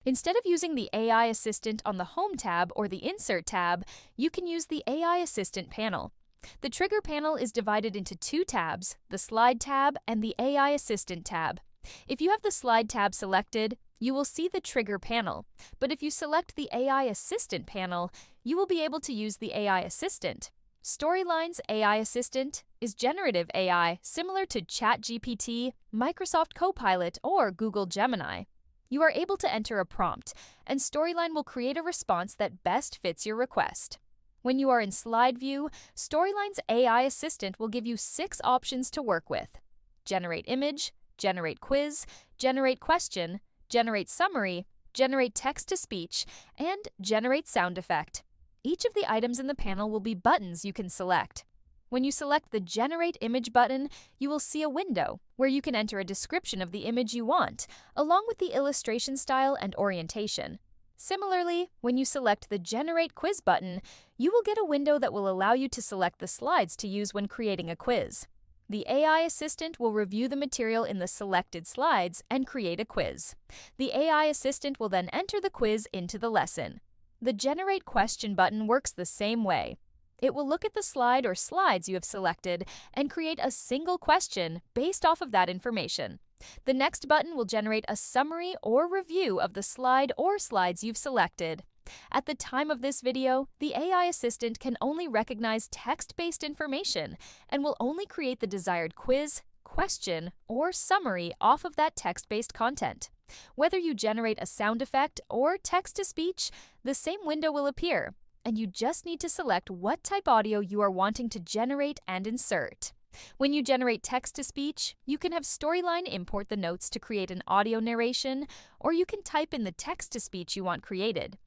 Instead of using the AI Assistant on the Home tab or the Insert tab, you can use the AI Assistant panel. The Trigger panel is divided into two tabs, the Slide tab and the AI Assistant tab. If you have the Slide tab selected, you will see the Trigger panel, but if you select the AI Assistant panel, you will be able to use the AI Assistant. Storyline's AI Assistant is generative AI similar to ChatGPT, Microsoft Copilot, or Google Gemini. You are able to enter a prompt, and Storyline will create a response that best fits your request. When you are in Slide View, Storyline's AI Assistant will give you 6 options to work with: Generate Image, Generate Quiz, Generate Question, Generate Summary, Generate Text-to-Speech, and Generate Sound Effect. Each of the items in the panel will be buttons you can select. When you select the Generate Image button, you will see a window where you can enter a description of the image you want, along with the illustration style and orientation. Similarly, when you select the Generate Quiz button, you will get a window that will allow you to select the slides to use when creating a quiz. The AI Assistant will review the material in the selected slides and create a quiz. The AI Assistant will then enter the quiz into the lesson. The Generate Question button works the same way. It will look at the slide or slides you have selected and create a single question based off of that information. The next button will generate a summary or review of the slide or slides you've selected. At the time of this video, the AI Assistant can only recognize text-based information and will only create the desired quiz, question, or summary off of that text-based content. Whether you generate a sound effect or text-to-speech, the same window will appear, and you just need to select what type audio you are wanting to generate and insert. When you generate text-to-speech, you can have Storyline import the notes to create an audio narration, or you can type in the text-to-speech you want created.